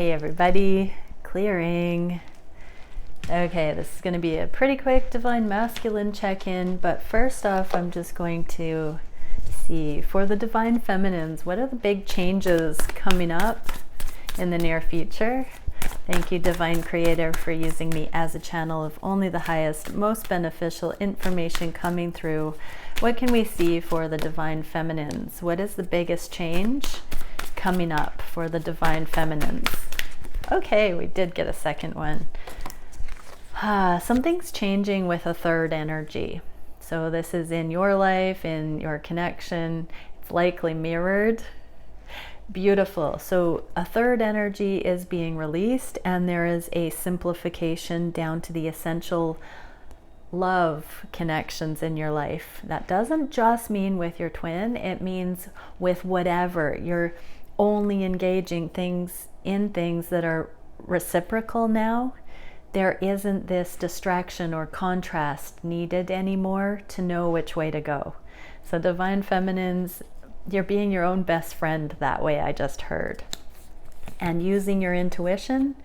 Hey everybody, clearing. Okay, this is going to be a pretty quick Divine Masculine check-in, but first off, I'm just going to see for the Divine Feminines, what are the big changes coming up in the near future? Thank you, Divine Creator, for using me as a channel of only the highest, most beneficial information coming through. What can we see for the Divine Feminines? What is the biggest change coming up for the Divine Feminines? Okay, we did get a second one. Something's changing with a third energy. So this is in your life, in your connection. It's likely mirrored. Beautiful. So a third energy is being released, and there is a simplification down to the essential love connections in your life. That doesn't just mean with your twin, it means with whatever. You're only engaging in things that are reciprocal now. There isn't this distraction or contrast needed anymore to know which way to go. So Divine Feminines, you're being your own best friend that way, I just heard. And using your intuition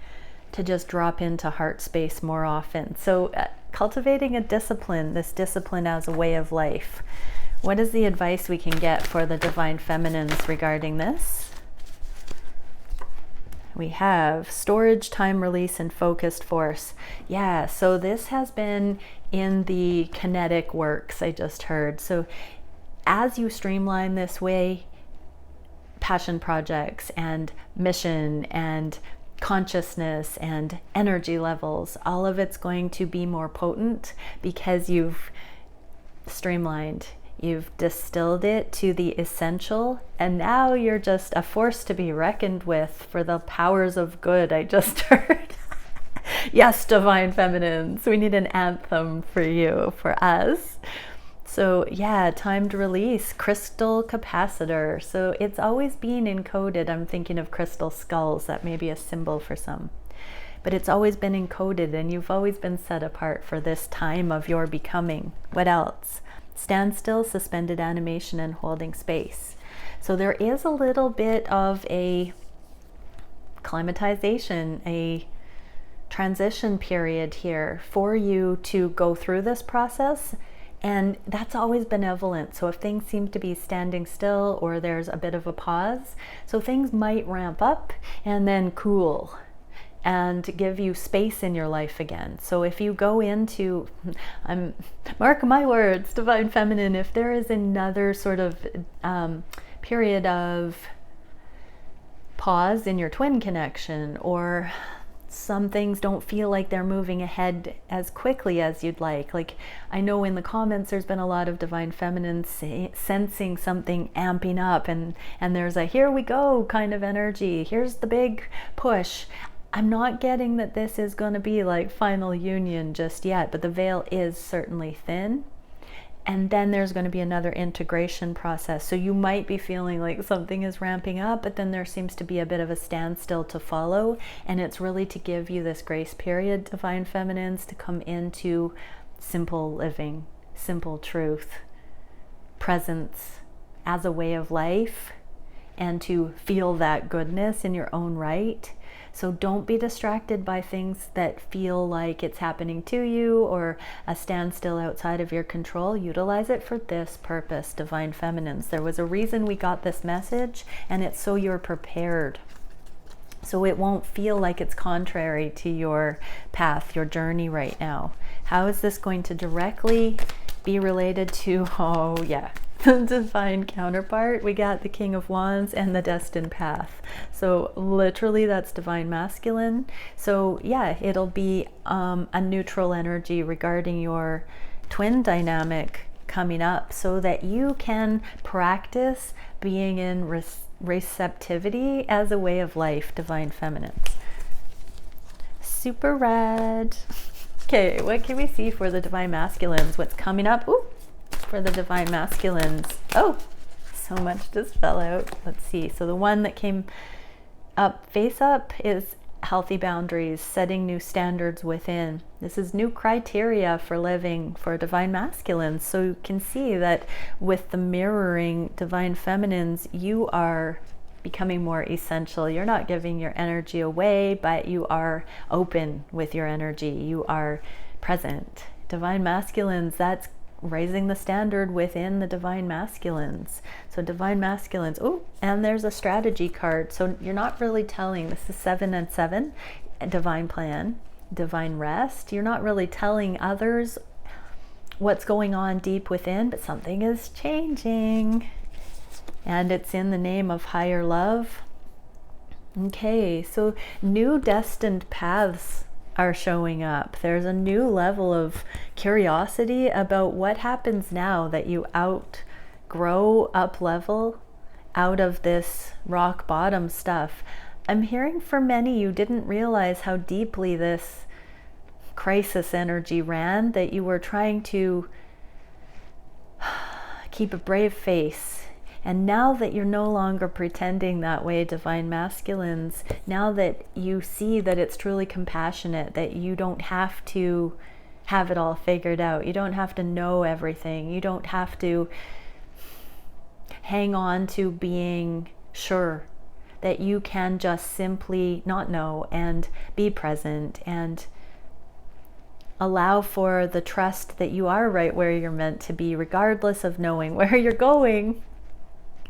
to just drop into heart space more often. So cultivating a discipline, this discipline as a way of life. What is the advice we can get for the Divine Feminines regarding this? We have storage, time, release, and focused force. Yeah, so this has been in the kinetic works, I just heard. So as you streamline this way, passion projects and mission and consciousness and energy levels, all of it's going to be more potent because you've streamlined. You've distilled it to the essential, and now you're just a force to be reckoned with for the powers of good, I just heard. Yes, Divine Feminines, we need an anthem for you, for us. So yeah, timed release, crystal capacitor. So it's always being encoded. I'm thinking of crystal skulls. That may be a symbol for some. But it's always been encoded, and you've always been set apart for this time of your becoming. What else? Standstill, suspended animation, and holding space. So there is a little bit of a climatization, a transition period here for you to go through this process, and that's always benevolent. So if things seem to be standing still or there's a bit of a pause, so things might ramp up and then cool and give you space in your life again. So if you go into, mark my words, Divine Feminine, if there is another sort of period of pause in your twin connection, or some things don't feel like they're moving ahead as quickly as you'd like I know in the comments there's been a lot of Divine Feminine sensing something amping up, and there's a here we go kind of energy, here's the big push. I'm not getting that this is going to be like final union just yet, but the veil is certainly thin. And then there's going to be another integration process. So you might be feeling like something is ramping up, but then there seems to be a bit of a standstill to follow. And it's really to give you this grace period, Divine Feminines, to come into simple living, simple truth, presence as a way of life, and to feel that goodness in your own right. So don't be distracted by things that feel like it's happening to you or a standstill outside of your control. Utilize it for this purpose, Divine Feminines. There was a reason we got this message, and it's so you're prepared. So it won't feel like it's contrary to your path, your journey right now. How is this going to directly be related to, oh yeah, divine counterpart? We got the King of Wands and the Destined Path. So literally that's Divine Masculine. So yeah, it'll be a neutral energy regarding your twin dynamic coming up, so that you can practice being in receptivity as a way of life, Divine Feminines. Super rad. Okay, what can we see for the Divine Masculines? What's coming up? Ooh, for the Divine Masculines. Oh, so much just fell out. Let's see. So the one that came up face up is healthy boundaries, setting new standards within. This is new criteria for living for Divine Masculines. So you can see that with the mirroring Divine Feminines, you are becoming more essential. You're not giving your energy away, but you are open with your energy. You are present. Divine masculines, that's raising the standard within the divine masculines. So divine masculines, oh, and there's a strategy card. So you're not really telling, this is 7 and 7, divine plan, divine rest. You're not really telling others what's going on deep within, but something is changing. And it's in the name of higher love. Okay, so new destined paths are showing up. There's a new level of curiosity about what happens now that you outgrow, up level out of this rock bottom stuff. I'm hearing for many, you didn't realize how deeply this crisis energy ran, that you were trying to keep a brave face. And now that you're no longer pretending that way, divine masculines, now that you see that it's truly compassionate, that you don't have to have it all figured out, you don't have to know everything, you don't have to hang on to being sure, that you can just simply not know and be present and allow for the trust that you are right where you're meant to be, regardless of knowing where you're going.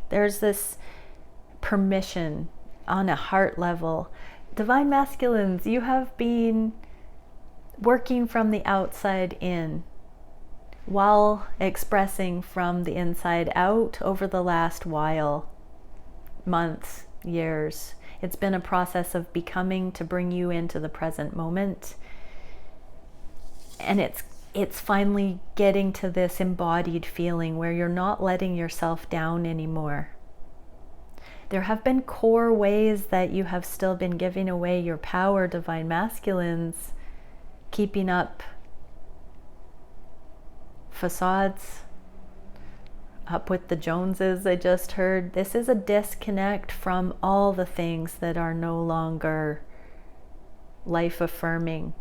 There's this permission on a heart level. Divine masculines, you have been working from the outside in while expressing from the inside out over the last while, months, years. It's been a process of becoming to bring you into the present moment. And it's finally getting to this embodied feeling where you're not letting yourself down anymore. There have been core ways that you have still been giving away your power, divine masculines, keeping up facades, up with the Joneses. I just heard this is a disconnect from all the things that are no longer life affirming.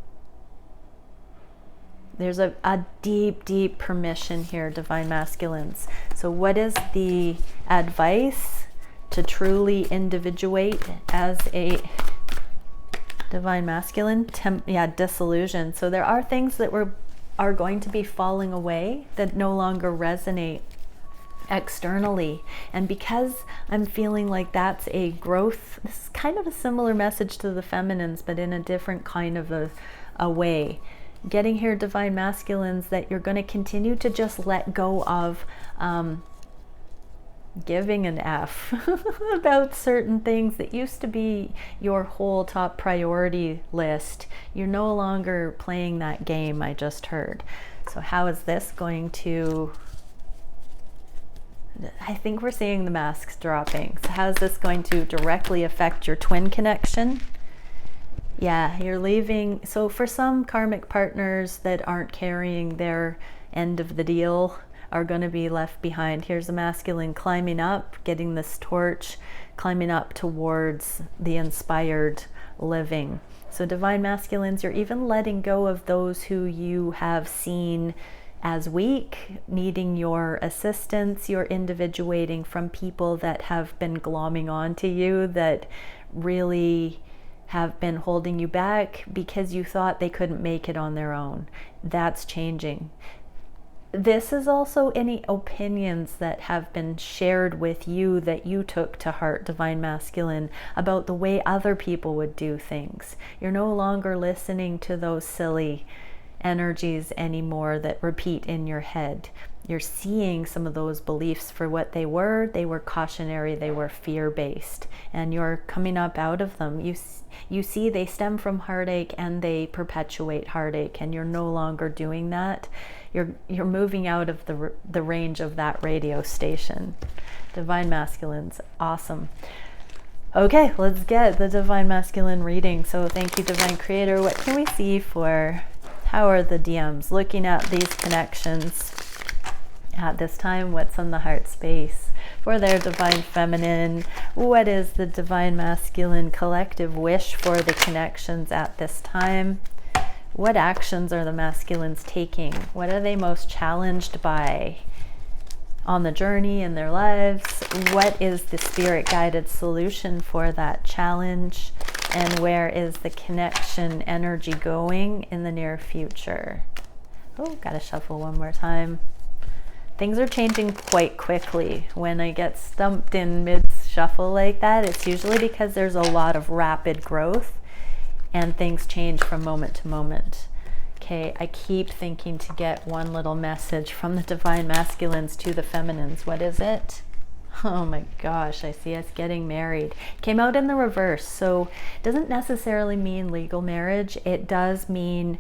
There's a deep, deep permission here, divine masculines. So what is the advice to truly individuate as a divine masculine? Disillusion. So there are things that are going to be falling away that no longer resonate externally. And because I'm feeling like that's a growth, this is kind of a similar message to the feminines, but in a different kind of a way. Getting here, divine masculines, that you're going to continue to just let go of giving an F about certain things that used to be your whole top priority list. You're no longer playing that game, I just heard. So how is this going to... I think we're seeing the masks dropping. So how is this going to directly affect your twin connection? Yeah, you're leaving. So for some karmic partners that aren't carrying their end of the deal are going to be left behind. Here's a masculine climbing up, getting this torch, climbing up towards the inspired living. So divine masculines, you're even letting go of those who you have seen as weak, needing your assistance. You're individuating from people that have been glomming on to you, that really have been holding you back because you thought they couldn't make it on their own. That's changing. This is also any opinions that have been shared with you that you took to heart, divine masculine, about the way other people would do things. You're no longer listening to those silly energies anymore that repeat in your head. You're seeing some of those beliefs for what they were. They were cautionary, they were fear-based, and you're coming up out of them. You see they stem from heartache and they perpetuate heartache, and you're no longer doing that. You're moving out of the range of that radio station. Divine masculines, awesome. Okay, let's get the divine masculine reading. So thank you, divine creator. What can we see for, how are the DMs looking at these connections at this time? What's on the heart space for their divine feminine? What is the divine masculine collective wish for the connections at this time? What actions are the masculines taking? What are they most challenged by? on the journey in their lives. What is the spirit guided solution for that challenge? And where is the connection energy going in the near future? Oh, gotta shuffle one more time. Things are changing quite quickly. When I get stumped in mid-shuffle like that, it's usually because there's a lot of rapid growth and things change from moment to moment. Okay, I keep thinking to get one little message from the Divine Masculines to the Feminines. What is it? Oh my gosh, I see us getting married. Came out in the reverse, so it doesn't necessarily mean legal marriage. It does mean,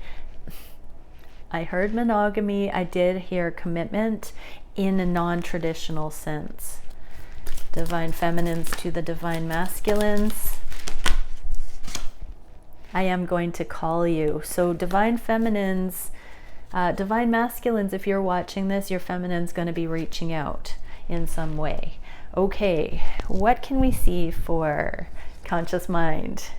I heard monogamy, I did hear commitment in a non-traditional sense. Divine Feminines to the Divine Masculines. I am going to call you. So Divine Feminines, Divine Masculines, if you're watching this, your Feminine's going to be reaching out in some way. Okay, what can we see for conscious mind?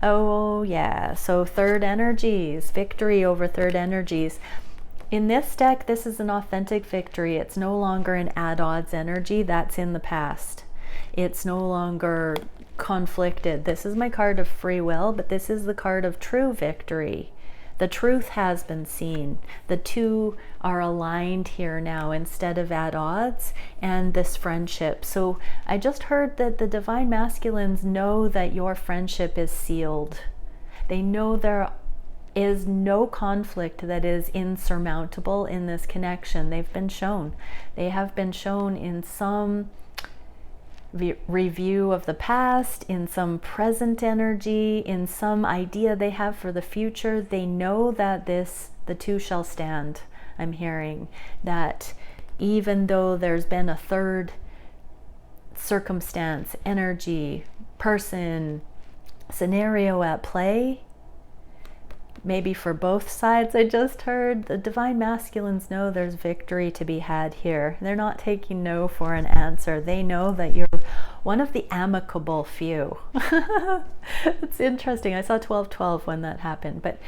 Oh yeah, so third energies, victory over third energies. In this deck, this is an authentic victory. It's no longer an at-odds energy. That's in the past. It's no longer conflicted. This is my card of free will, but this is the card of true victory. The truth has been seen. The two are aligned here now instead of at odds, and this friendship. So I just heard that the Divine Masculines know that your friendship is sealed. They know there is no conflict that is insurmountable in this connection. They've been shown. They have been shown in some review of the past, in some present energy, in some idea they have for the future. They know that the two shall stand. I'm hearing that even though there's been a third circumstance, energy, person, scenario at play, maybe for both sides, I just heard the Divine Masculines know there's victory to be had here. They're not taking no for an answer. They know that you're one of the amicable few. It's interesting. I saw 12-12 when that happened, but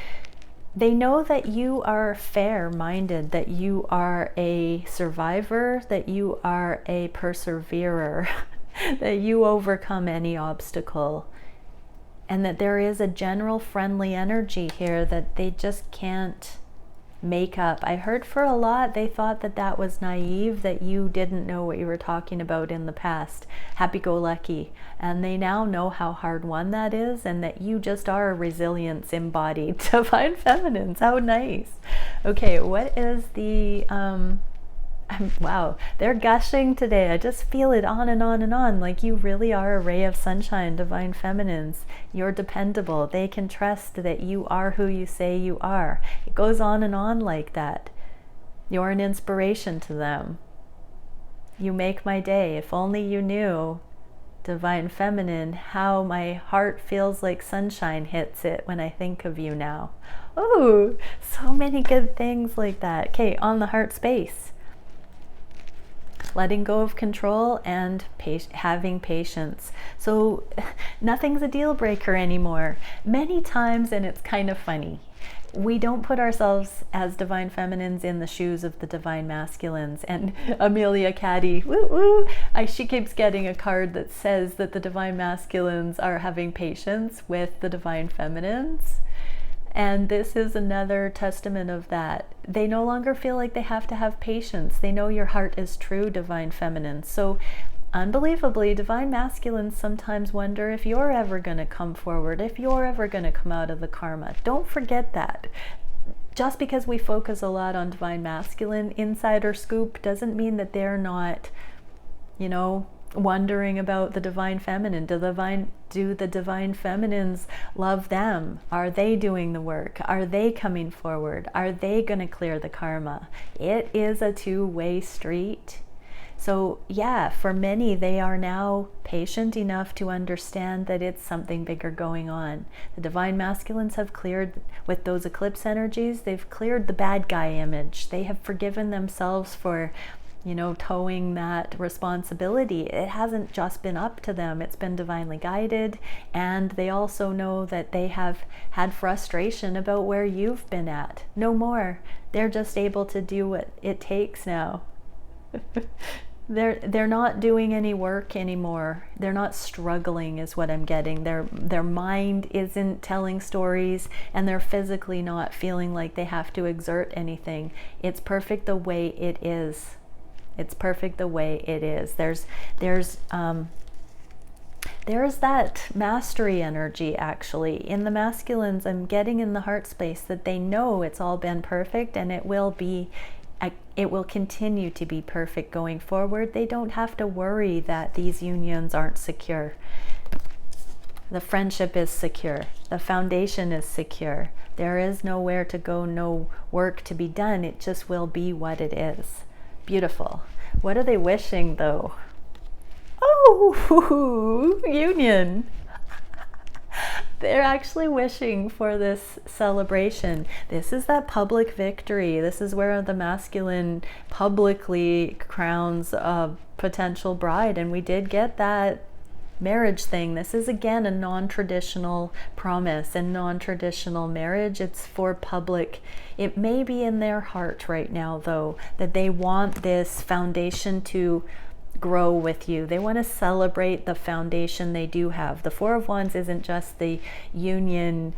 they know that you are fair-minded, that you are a survivor, that you are a perseverer, that you overcome any obstacle. And that there is a general friendly energy here that they just can't make up. I heard for a lot, they thought that that was naive, that you didn't know what you were talking about in the past. Happy-go-lucky. And they now know how hard won that is, and that you just are resilience embodied. Divine Feminines, how nice. Okay, what is the... wow, they're gushing today. I just feel it on and on and on. Like you really are a ray of sunshine, Divine Feminines. You're dependable. They can trust that you are who you say you are. It goes on and on like that. You're an inspiration to them. You make my day. If only you knew, Divine Feminine, how my heart feels like sunshine hits it when I think of you now. Oh, so many good things like that. Okay, on the heart space. Letting go of control and having patience. So nothing's a deal breaker anymore. Many times, and it's kind of funny, we don't put ourselves as Divine Feminines in the shoes of the Divine Masculines. And Amelia Caddy, woo woo, she keeps getting a card that says that the Divine Masculines are having patience with the Divine Feminines. And this is another testament of that. They no longer feel like they have to have patience. They know your heart is true, Divine Feminine. So unbelievably, Divine Masculines sometimes wonder if you're ever going to come forward, if you're ever going to come out of the karma. Don't forget that. Just because we focus a lot on Divine Masculine insider scoop doesn't mean that they're not, wondering about the Divine Feminine. Do the Divine Feminines love them? Are they doing the work? Are they coming forward? Are they going to clear the karma? It is a two-way street. So yeah, for many, they are now patient enough to understand that it's something bigger going on. The Divine Masculines have cleared, with those eclipse energies, they've cleared the bad guy image. They have forgiven themselves for towing that responsibility. It hasn't just been up to them, it's been divinely guided, and they also know that they have had frustration about where you've been at. No more. They're just able to do what it takes now. They're not doing any work anymore. They're not struggling is what I'm getting. Their mind isn't telling stories, and they're physically not feeling like they have to exert anything. It's perfect the way it is. It's perfect the way it is. There's that mastery energy actually in the masculines. I'm getting in the heart space that they know it's all been perfect, and it will continue to be perfect going forward. They don't have to worry that these unions aren't secure. The friendship is secure. The foundation is secure. There is nowhere to go, no work to be done. It just will be what it is. Beautiful. What are they wishing though? Oh, union. They're actually wishing for this celebration. This is that public victory. This is where the masculine publicly crowns a potential bride. And we did get that marriage thing. This is again a non-traditional promise and non-traditional marriage. It's for public. It may be in their heart right now though that they want this foundation to grow with you. They want to celebrate the foundation they do have. The Four of Wands isn't just the union,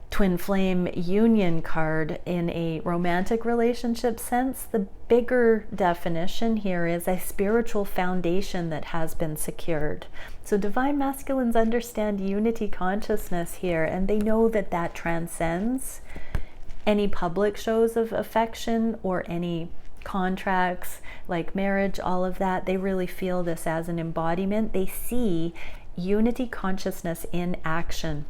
twin flame union card in a romantic relationship sense. The bigger definition here is a spiritual foundation that has been secured. So divine masculines understand unity consciousness here, and they know that that transcends any public shows of affection or any contracts like marriage, all of that. They really feel this as an embodiment. They see unity consciousness in action.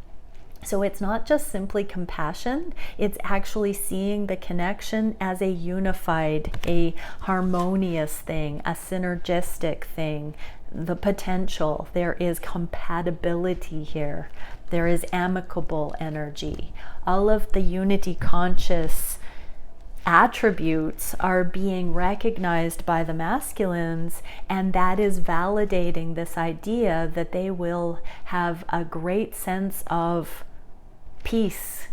So it's not just simply compassion, it's actually seeing the connection as a unified, a harmonious thing, a synergistic thing, the potential. There is compatibility here. There is amicable energy. All of the unity conscious attributes are being recognized by the masculines, and that is validating this idea that they will have a great sense of peace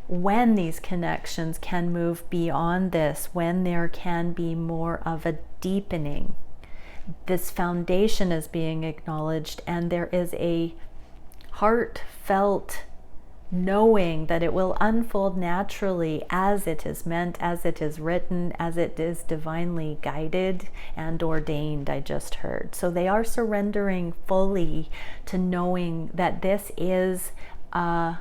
when these connections can move beyond this, when there can be more of a deepening. This foundation is being acknowledged, and there is a heartfelt knowing that it will unfold naturally as it is meant, as it is written, as it is divinely guided and ordained, I just heard. So they are surrendering fully to knowing that this is a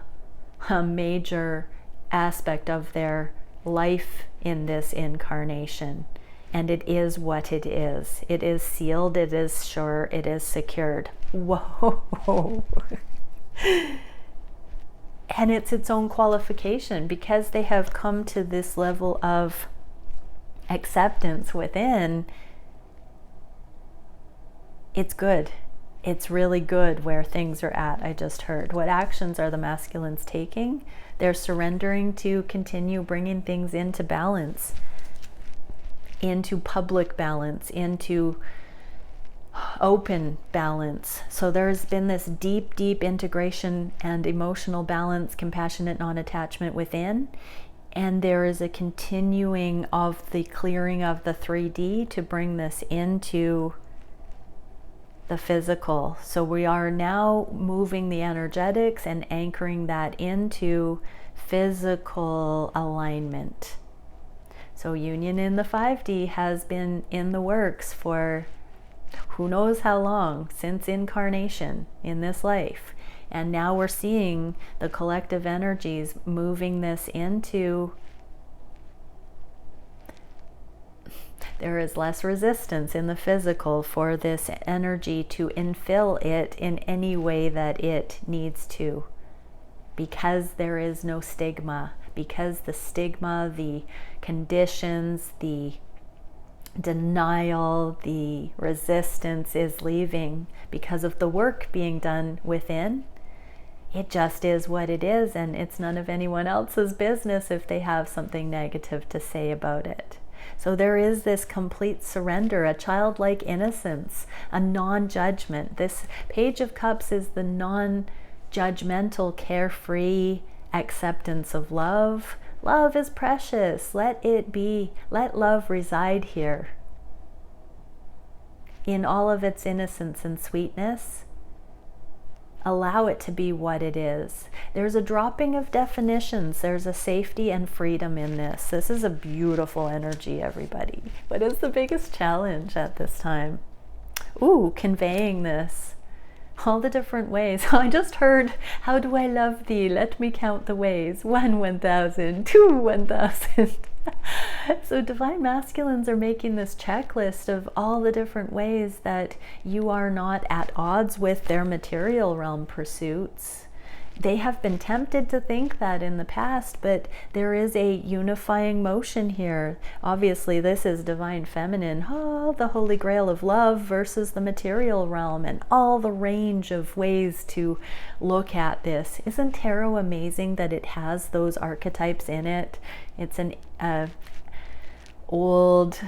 major aspect of their life in this incarnation. And it is what it is. It is sealed, it is sure, it is secured. Whoa. And it's its own qualification, because they have come to this level of acceptance within. It's good. It's really good where things are at, I just heard. What actions are the masculines taking? They're surrendering to continue bringing things into balance, into public balance, into open balance. So there's been this deep integration and emotional balance, compassionate non-attachment within, and there is a continuing of the clearing of the 3D to bring this into the physical. So we are now moving the energetics and anchoring that into physical alignment. So union in the 5D has been in the works for who knows how long, since incarnation in this life. And now we're seeing the collective energies moving this into, there is less resistance in the physical for this energy to infill it in any way that it needs to, because there is no stigma, because the stigma, the conditions, the denial, the resistance is leaving because of the work being done within. It just is what it is, and it's none of anyone else's business if they have something negative to say about it. So there is this complete surrender, a childlike innocence, a non-judgment. This Page of Cups is the non-judgmental, carefree acceptance of love. Love is precious. Let it be. Let love reside here. in all of its innocence and sweetness. Allow it to be what it is. There's a dropping of definitions. There's a safety and freedom in this. This is a beautiful energy, everybody. What is the biggest challenge at this time? Ooh, conveying this. All the different ways. I just heard, how do I love thee? Let me count the ways. 1, 1,000, 2, 1,000. So divine masculines are making this checklist of all the different ways that you are not at odds with their material realm pursuits. They have been tempted to think that in the past, but there is a unifying motion here. Obviously, this is divine feminine, the holy grail of love versus the material realm, and all the range of ways to look at this. Isn't tarot amazing that it has those archetypes in it? It's an old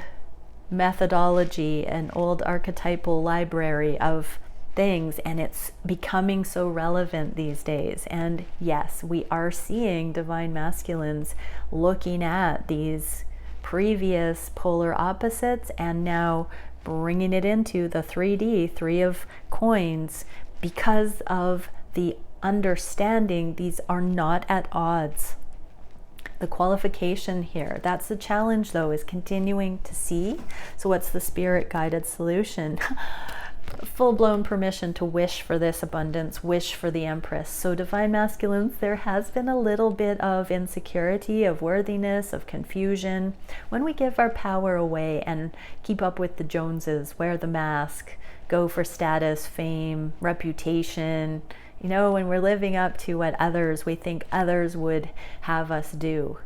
methodology, an old archetypal library of things, and it's becoming so relevant these days. And yes, we are seeing divine masculines looking at these previous polar opposites and now bringing it into the 3D, 3 of coins, because of the understanding these are not at odds. The qualification here, that's the challenge though, is continuing to see. So what's the spirit guided solution? Full-blown permission to wish for this abundance, wish for the Empress. So divine masculines, there has been a little bit of insecurity, of worthiness, of confusion. When we give our power away and keep up with the Joneses, wear the mask, go for status, fame, reputation, you know, when we're living up to what we think others would have us do,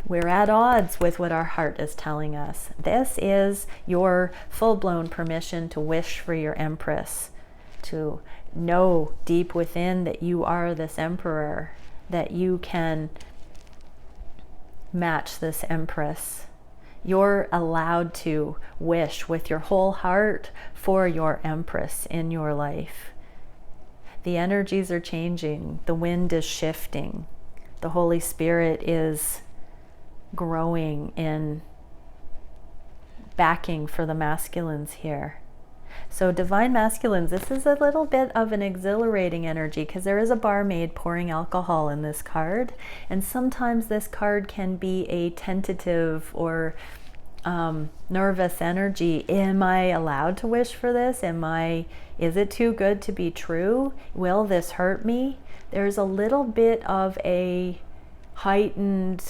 we're at odds with what our heart is telling us. This is your full-blown permission to wish for your Empress, to know deep within that you are this Emperor, that you can match this Empress. You're allowed to wish with your whole heart for your Empress in your life. The energies are changing. The wind is shifting. The Holy Spirit is growing in backing for the masculines here. So divine masculines, this is a little bit of an exhilarating energy because there is a barmaid pouring alcohol in this card, and sometimes this card can be a tentative or nervous energy. Am I allowed to wish for this? Is it too good to be true? Will this hurt me? There's a little bit of a heightened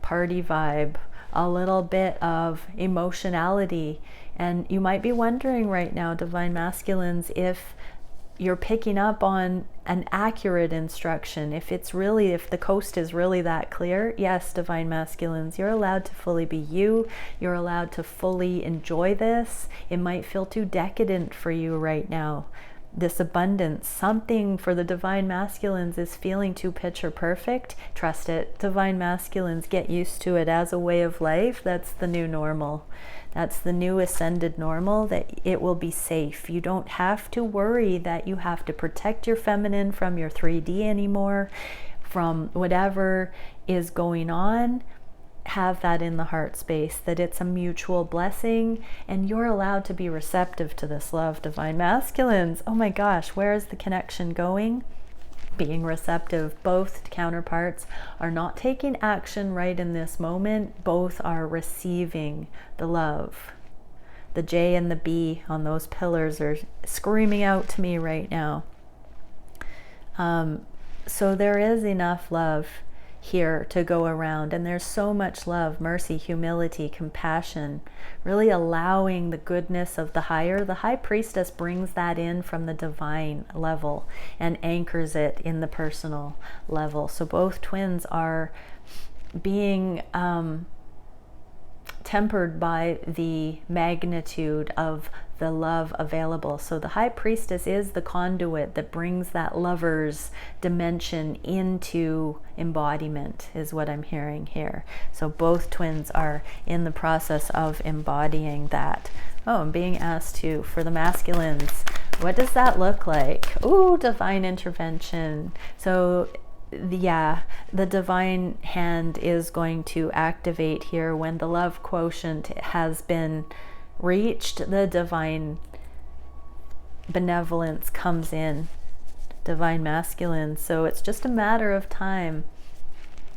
party vibe, a little bit of emotionality. And you might be wondering right now, divine masculines, if you're picking up on an accurate instruction, if the coast is really that clear. Yes, divine masculines, you're allowed to fully be you. You're allowed to fully enjoy this. It might feel too decadent for you right now. This abundance, something for the divine masculines is feeling too picture perfect. Trust it. Divine masculines, get used to it as a way of life. That's the new normal. That's the new ascended normal, that it will be safe. You don't have to worry that you have to protect your feminine from your 3D anymore, from whatever is going on. Have that in the heart space, that it's a mutual blessing, and you're allowed to be receptive to this love, divine masculines. Oh my gosh, where is the connection going? Being receptive. Both counterparts are not taking action right in this moment. Both are receiving the love. The J and the B on those pillars are screaming out to me right now. So there is enough love here to go around, and there's so much love, mercy, humility, compassion, really allowing the goodness of the higher. The high priestess brings that in from the divine level and anchors it in the personal level. So both twins are being tempered by the magnitude of the love available. So the high priestess is the conduit that brings that lover's dimension into embodiment, is what I'm hearing here. So both twins are in the process of embodying that. Oh, I'm being asked to, for the masculines, what does that look like? Ooh, divine intervention. So yeah, the divine hand is going to activate here when the love quotient has been reached. The divine benevolence comes in, divine masculine. So it's just a matter of time.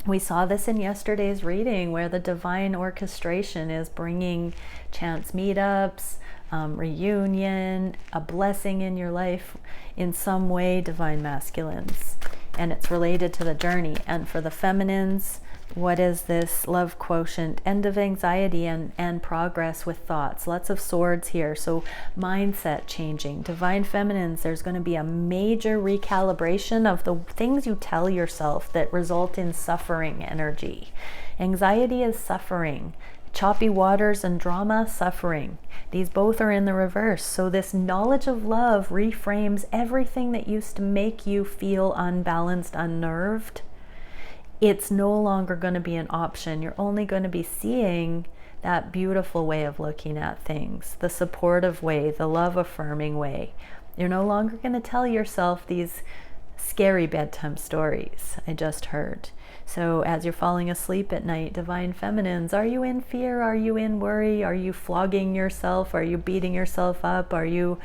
We saw this in yesterday's reading where the divine orchestration is bringing chance meetups, reunion, a blessing in your life in some way, divine masculines. And it's related to the journey. And for the feminines, what is this love quotient? End of anxiety and progress with thoughts. Lots of swords here. So mindset changing. Divine feminines, there's going to be a major recalibration of the things you tell yourself that result in suffering energy. Anxiety is suffering. Choppy waters and drama, suffering. These both are in the reverse. So this knowledge of love reframes everything that used to make you feel unbalanced, unnerved. It's no longer going to be an option. You're only going to be seeing that beautiful way of looking at things, the supportive way, the love affirming way. You're no longer going to tell yourself these scary bedtime stories I just heard. So as you're falling asleep at night, divine feminines, are you in fear? Are you in worry? Are you flogging yourself? Are you beating yourself up? Are you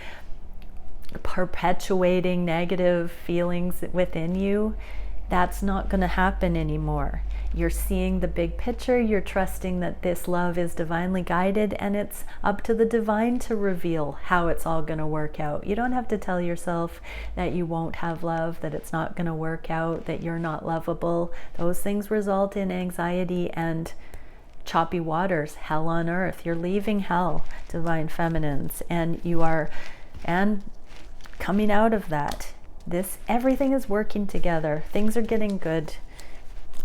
perpetuating negative feelings within you? That's not going to happen anymore. You're seeing the big picture. You're trusting that this love is divinely guided, and it's up to the divine to reveal how it's all going to work out. You don't have to tell yourself that you won't have love, that it's not going to work out, that you're not lovable. Those things result in anxiety and choppy waters, hell on earth. You're leaving hell, divine feminines, and you are coming out of that. Everything is working together. Things are getting good.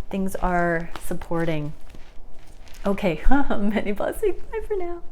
Things are supporting. Okay, many blessings. Bye for now.